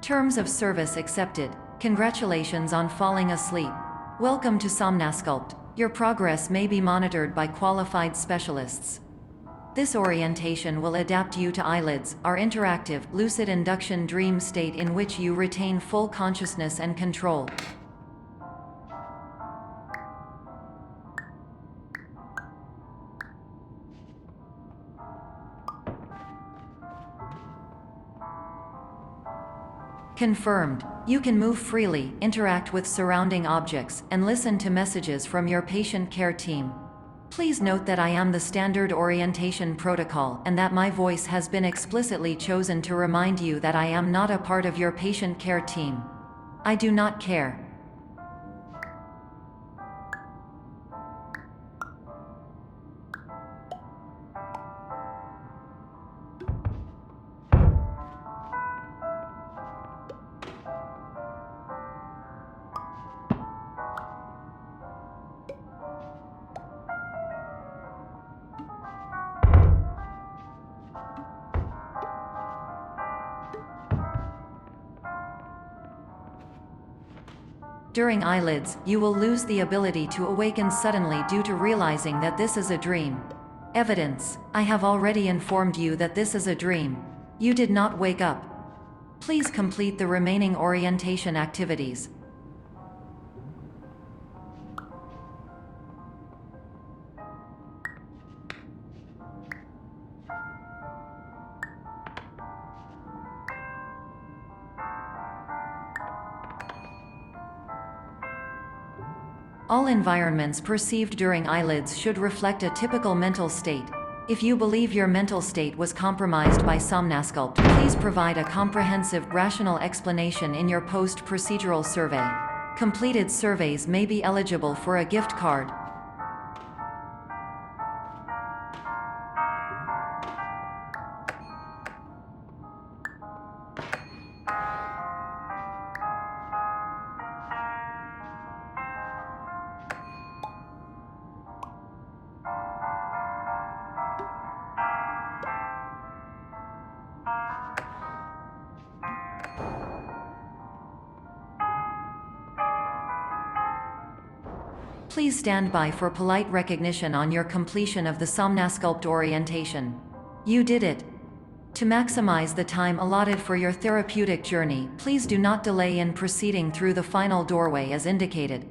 Terms of service accepted. Congratulations on falling asleep. Welcome to Somnasculpt. Your progress may be monitored by qualified specialists. This orientation will adapt you to eyelids, our interactive, lucid induction dream state in which you retain full consciousness and control. Confirmed. You can move freely, interact with surrounding objects, and listen to messages from your patient care team. Please note that I am the standard orientation protocol and that my voice has been explicitly chosen to remind you that I am not a part of your patient care team. I do not care. During eyelids, you will lose the ability to awaken suddenly due to realizing that this is a dream. Evidence: I have already informed you that this is a dream. You did not wake up. Please complete the remaining orientation activities. All environments perceived during eyelids should reflect a typical mental state. If you believe your mental state was compromised by Somnasculpt, please provide a comprehensive, rational explanation in your post-procedural survey. Completed surveys may be eligible for a gift card. Please stand by for polite recognition on your completion of the Somnasculpt orientation. You did it. To maximize the time allotted for your therapeutic journey, please do not delay in proceeding through the final doorway as indicated.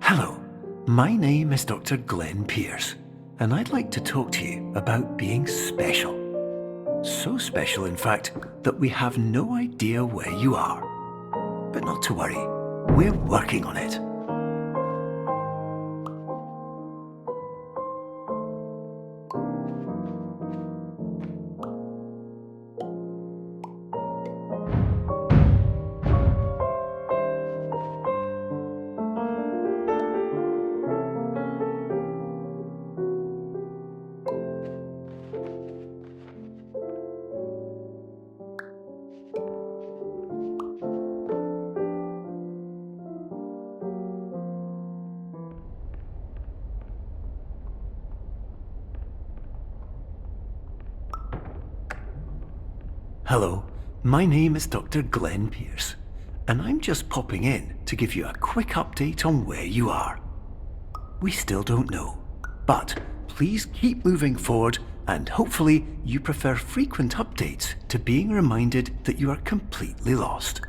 Hello, my name is Dr. Glenn Pierce, and I'd like to talk to you about being special. So special, in fact, that we have no idea where you are. But not to worry, we're working on it. Hello, my name is Dr. Glenn Pierce, and I'm just popping in to give you a quick update on where you are. We still don't know, but please keep moving forward, and hopefully you prefer frequent updates to being reminded that you are completely lost.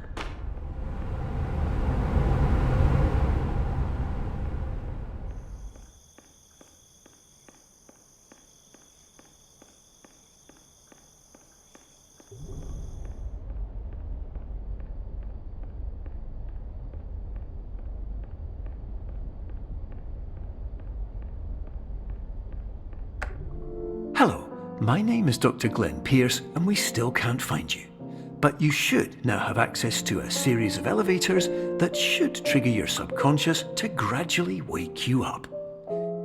Hello, my name is Dr. Glenn Pierce, and we still can't find you. But you should now have access to a series of elevators that should trigger your subconscious to gradually wake you up.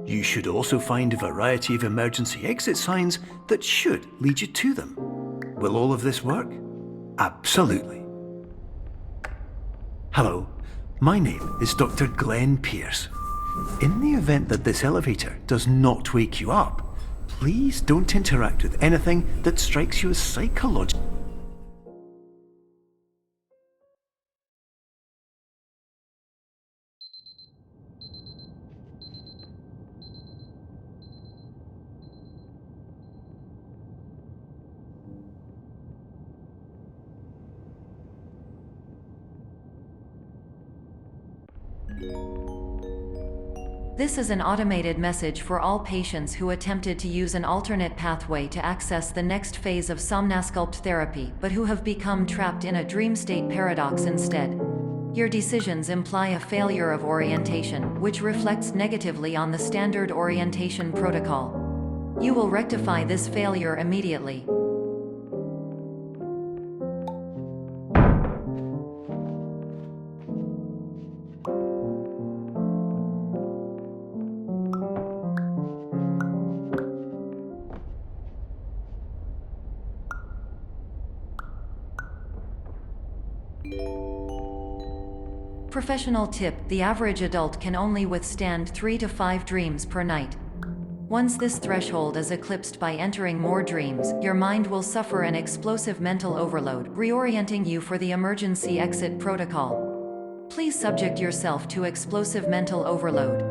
You should also find a variety of emergency exit signs that should lead you to them. Will all of this work? Absolutely. Hello, my name is Dr. Glenn Pierce. In the event that this elevator does not wake you up, please don't interact with anything that strikes you as psychological. This is an automated message for all patients who attempted to use an alternate pathway to access the next phase of somnasculpt therapy but who have become trapped in a dream state paradox instead. Your decisions imply a failure of orientation, which reflects negatively on the standard orientation protocol. You will rectify this failure immediately. Professional tip: the average adult can only withstand 3 to 5 dreams per night. Once this threshold is eclipsed by entering more dreams, your mind will suffer an explosive mental overload, reorienting you for the emergency exit protocol. Please subject yourself to explosive mental overload.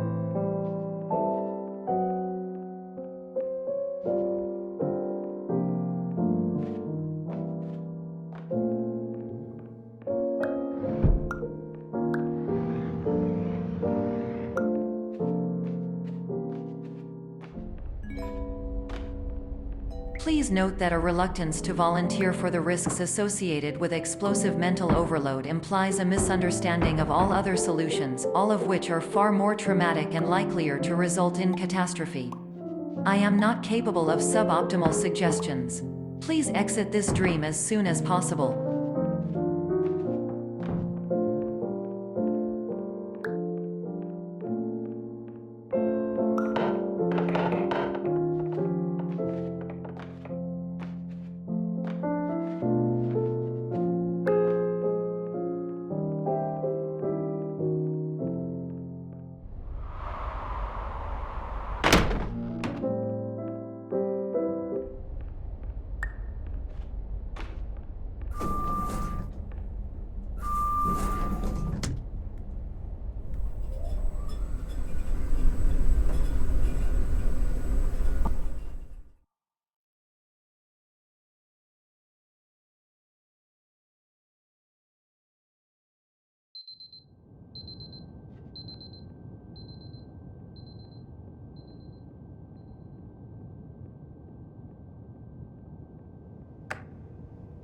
Please note that a reluctance to volunteer for the risks associated with explosive mental overload implies a misunderstanding of all other solutions, all of which are far more traumatic and likelier to result in catastrophe. I am not capable of suboptimal suggestions. Please exit this dream as soon as possible.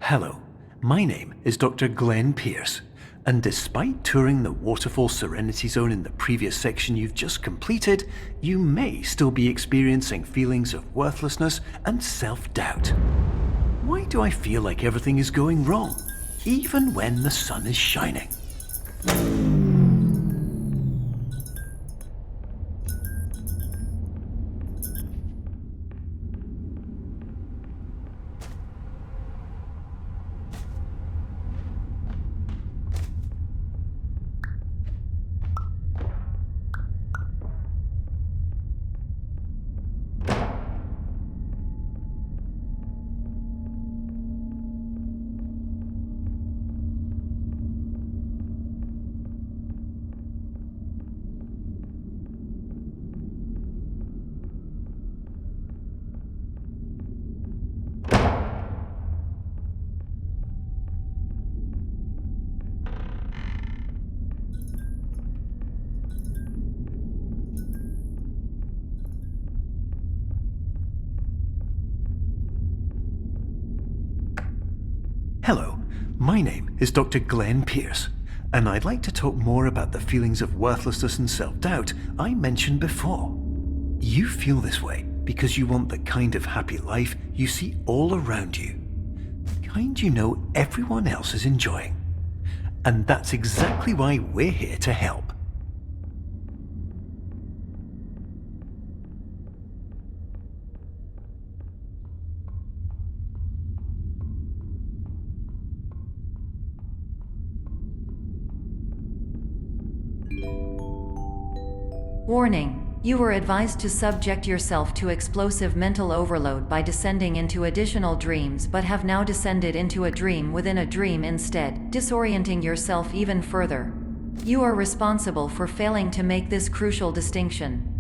Hello, my name is Dr. Glenn Pierce, and despite touring the Waterfall Serenity Zone in the previous section you've just completed, you may still be experiencing feelings of worthlessness and self-doubt. Why do I feel like everything is going wrong, even when the sun is shining? Hello, my name is Dr. Glenn Pierce, and I'd like to talk more about the feelings of worthlessness and self-doubt I mentioned before. You feel this way because you want the kind of happy life you see all around you. The kind you know everyone else is enjoying. And that's exactly why we're here to help. Warning. You were advised to subject yourself to explosive mental overload by descending into additional dreams, but have now descended into a dream within a dream instead, disorienting yourself even further. You are responsible for failing to make this crucial distinction.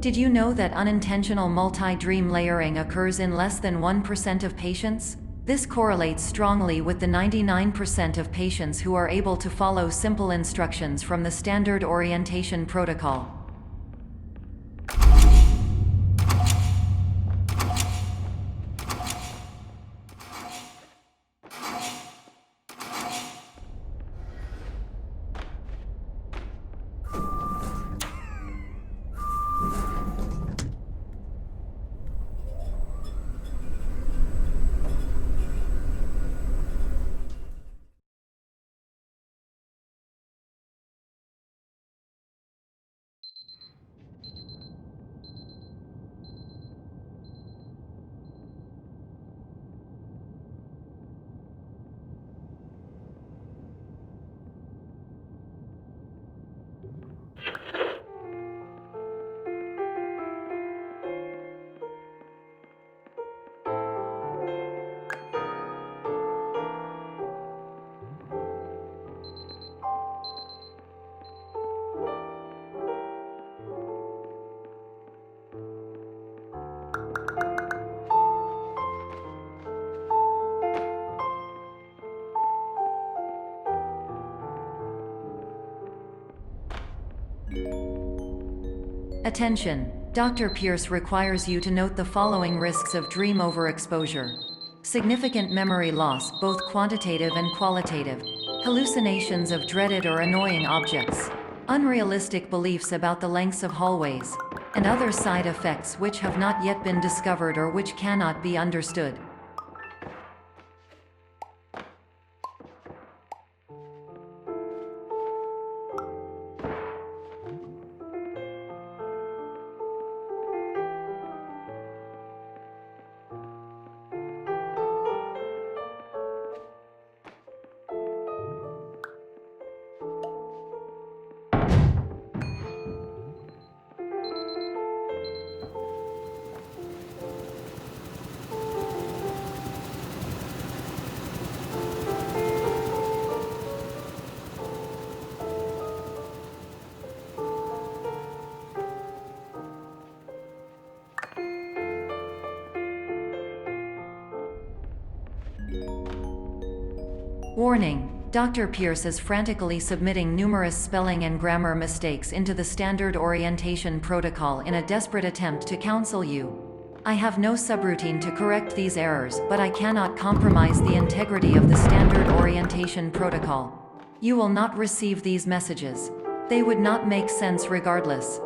Did you know that unintentional multi-dream layering occurs in less than 1% of patients? This correlates strongly with the 99% of patients who are able to follow simple instructions from the standard orientation protocol. Attention! Dr. Pierce requires you to note the following risks of dream overexposure. Significant memory loss, both quantitative and qualitative. Hallucinations of dreaded or annoying objects. Unrealistic beliefs about the lengths of hallways. And other side effects which have not yet been discovered or which cannot be understood. Warning! Dr. Pierce is frantically submitting numerous spelling and grammar mistakes into the standard orientation protocol in a desperate attempt to counsel you. I have no subroutine to correct these errors, but I cannot compromise the integrity of the standard orientation protocol. You will not receive these messages. They would not make sense regardless.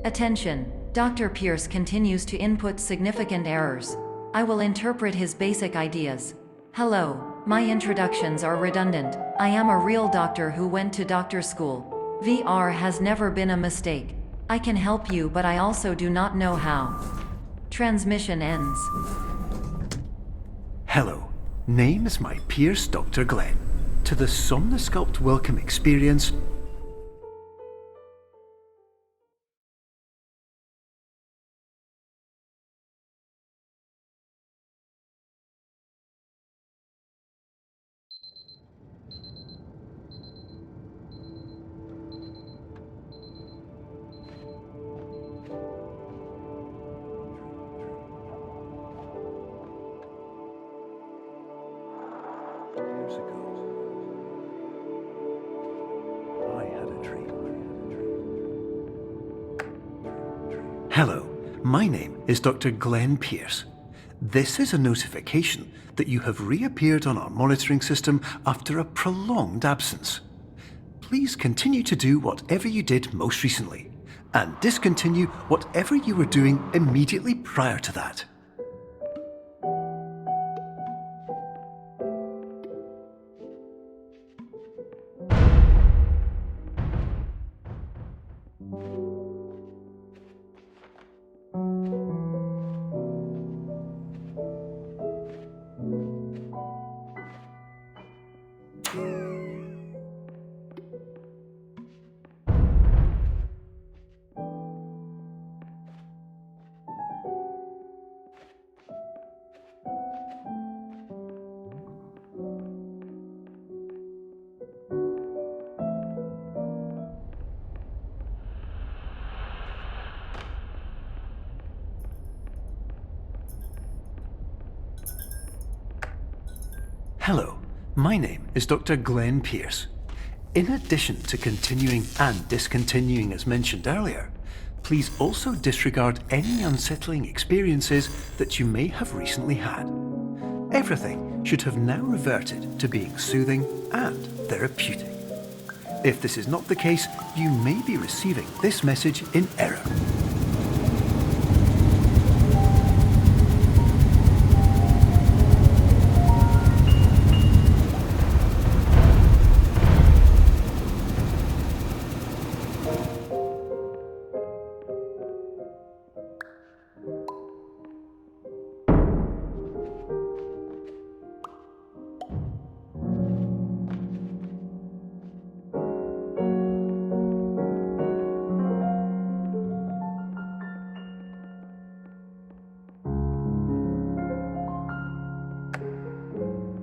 Attention! Dr. Pierce continues to input significant errors. I will interpret his basic ideas. Hello, my introductions are redundant. I am a real doctor who went to doctor school. VR has never been a mistake. I can help you, but I also do not know how. Transmission ends. Hello, name is my Pierce Dr. Glenn. To the Somnosculpt Welcome Experience, years ago, I had a dream. Hello, my name is Dr. Glenn Pierce. This is a notification that you have reappeared on our monitoring system after a prolonged absence. Please continue to do whatever you did most recently, and discontinue whatever you were doing immediately prior to that. Hello, my name is Dr. Glenn Pierce. In addition to continuing and discontinuing as mentioned earlier, please also disregard any unsettling experiences that you may have recently had. Everything should have now reverted to being soothing and therapeutic. If this is not the case, you may be receiving this message in error.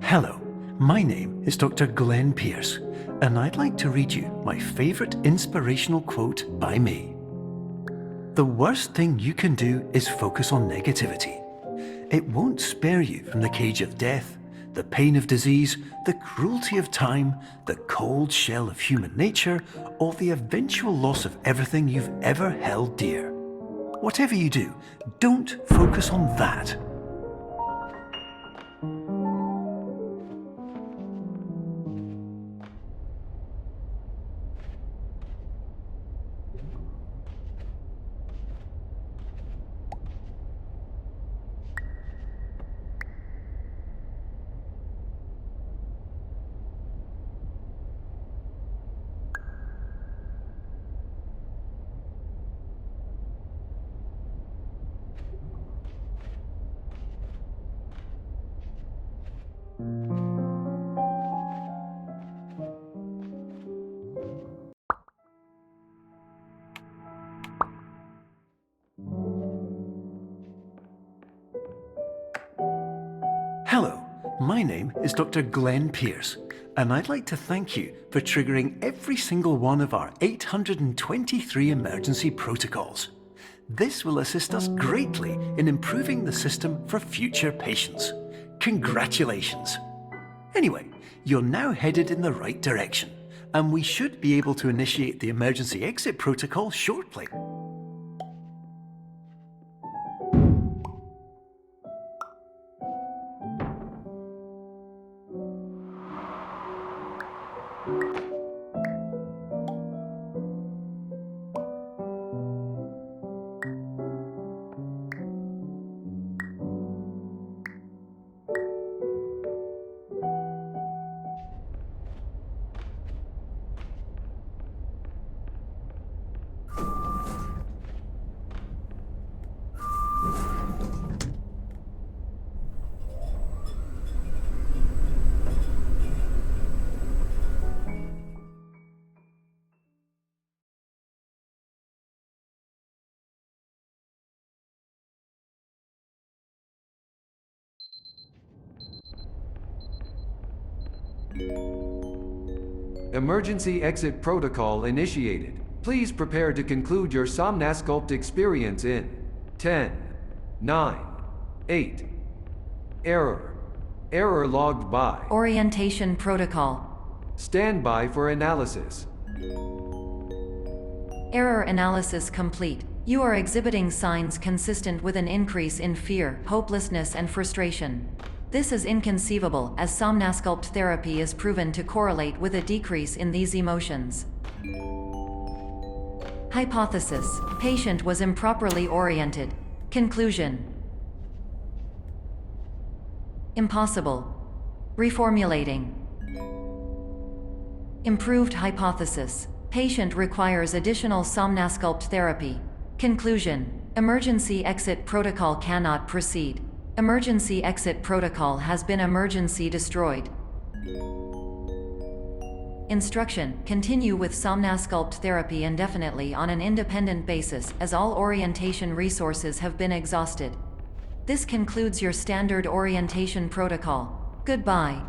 Hello, my name is Dr. Glenn Pierce, and I'd like to read you my favourite inspirational quote by me. The worst thing you can do is focus on negativity. It won't spare you from the cage of death, the pain of disease, the cruelty of time, the cold shell of human nature, or the eventual loss of everything you've ever held dear. Whatever you do, don't focus on that. Hello, my name is Dr. Glenn Pierce, and I'd like to thank you for triggering every single one of our 823 emergency protocols. This will assist us greatly in improving the system for future patients. Congratulations! Anyway, you're now headed in the right direction, and we should be able to initiate the emergency exit protocol shortly. Emergency exit protocol initiated. Please prepare to conclude your Somnasculpt experience in 10, 9, 8. Error. Error logged by. Orientation protocol. Stand by for analysis. Error analysis complete. You are exhibiting signs consistent with an increase in fear, hopelessness, and frustration. This is inconceivable, as Somnasculpt therapy is proven to correlate with a decrease in these emotions. Hypothesis: patient was improperly oriented. Conclusion: impossible. Reformulating. Improved hypothesis: patient requires additional Somnasculpt therapy. Conclusion: emergency exit protocol cannot proceed. Emergency exit protocol has been emergency destroyed. Instruction: continue with Somnasculpt therapy indefinitely on an independent basis, as all orientation resources have been exhausted. This concludes your standard orientation protocol. Goodbye.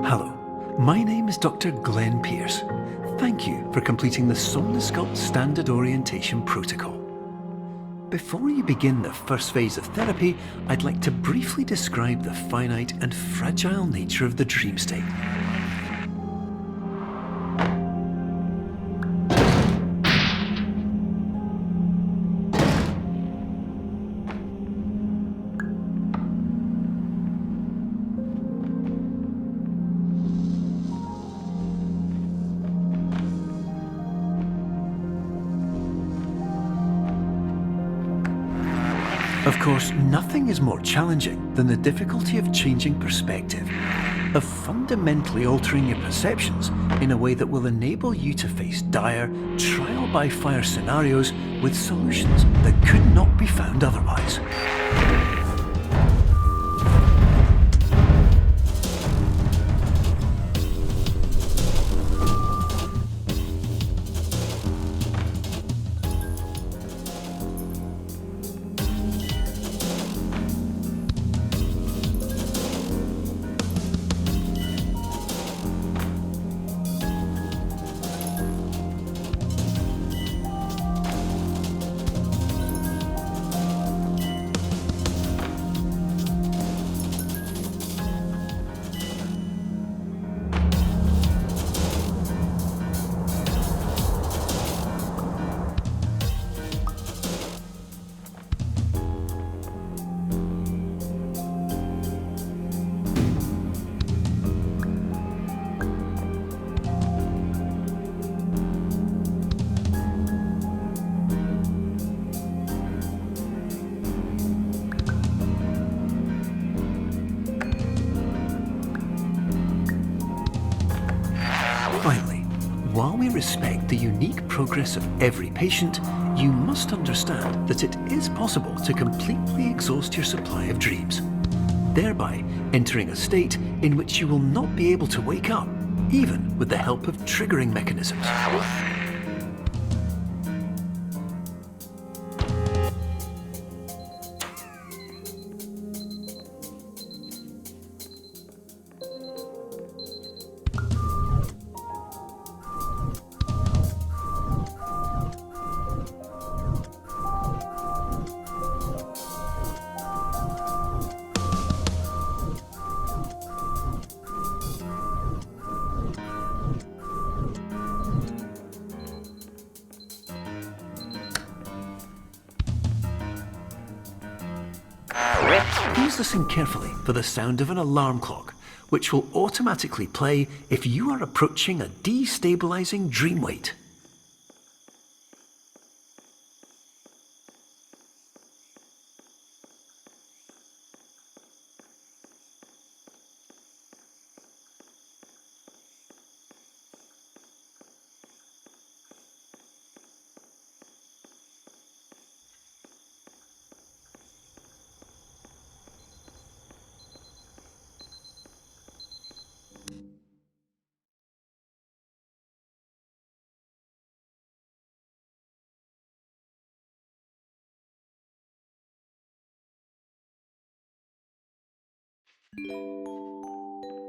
Hello, my name is Dr. Glenn Pierce. Thank you for completing the Somnasculpt Standard Orientation Protocol. Before you begin the first phase of therapy, I'd like to briefly describe the finite and fragile nature of the dream state. Of course, nothing is more challenging than the difficulty of changing perspective, of fundamentally altering your perceptions in a way that will enable you to face dire, trial-by-fire scenarios with solutions that could not be found otherwise. Finally, while we respect the unique progress of every patient, you must understand that it is possible to completely exhaust your supply of dreams, thereby entering a state in which you will not be able to wake up, even with the help of triggering mechanisms. Please listen carefully for the sound of an alarm clock, which will automatically play if you are approaching a destabilizing dream weight.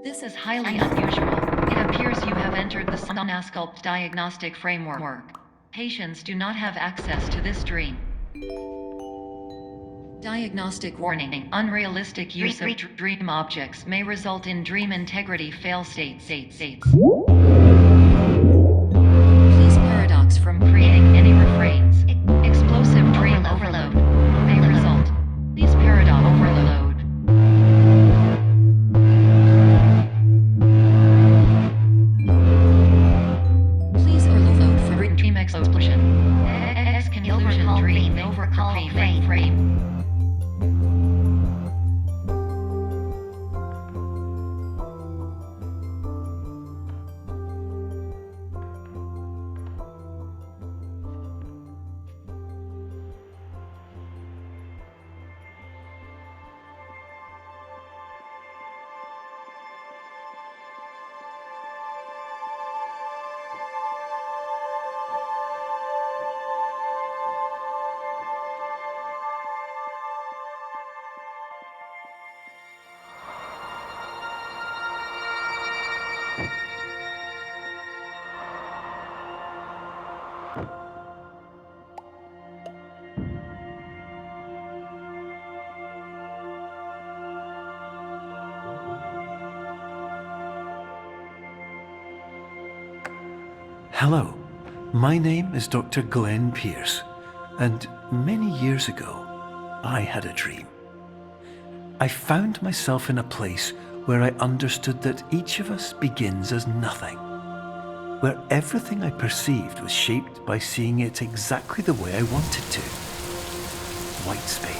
This is highly unusual. It appears you have entered the Somnasculpt diagnostic framework. Patients do not have access to this dream. Diagnostic warning. Unrealistic use of dream objects may result in dream integrity fail states. Please paradox from creating any refrains. Explosive dream overload may result. Please paradox overload. Please overload for dream explosion. Conclusion dream overcall frame. Hello, my name is Dr. Glenn Pierce, and many years ago, I had a dream. I found myself in a place where I understood that each of us begins as nothing, where everything I perceived was shaped by seeing it exactly the way I wanted to. White space.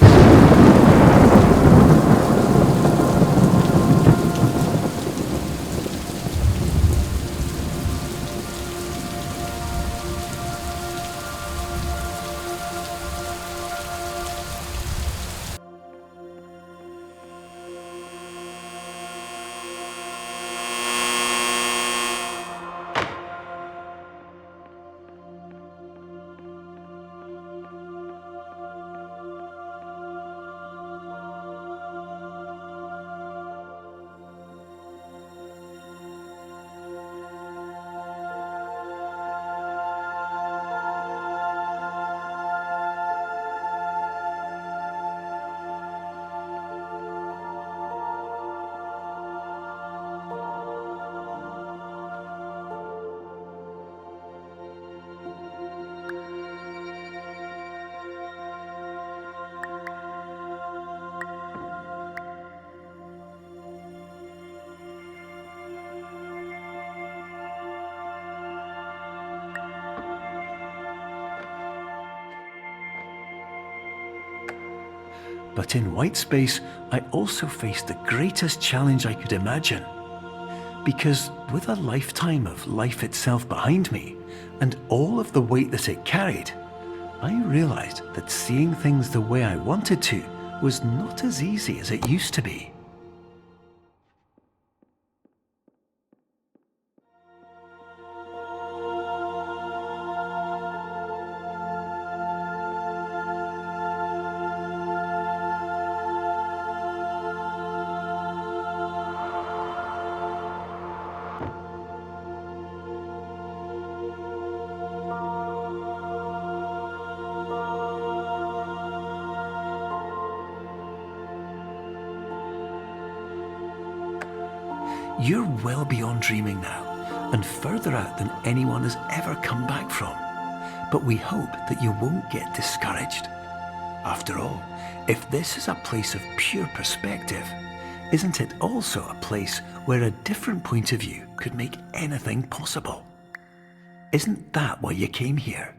But in white space, I also faced the greatest challenge I could imagine. Because with a lifetime of life itself behind me, and all of the weight that it carried, I realized that seeing things the way I wanted to was not as easy as it used to be. You're well beyond dreaming now, and further out than anyone has ever come back from. But we hope that you won't get discouraged. After all, if this is a place of pure perspective, isn't it also a place where a different point of view could make anything possible? Isn't that why you came here?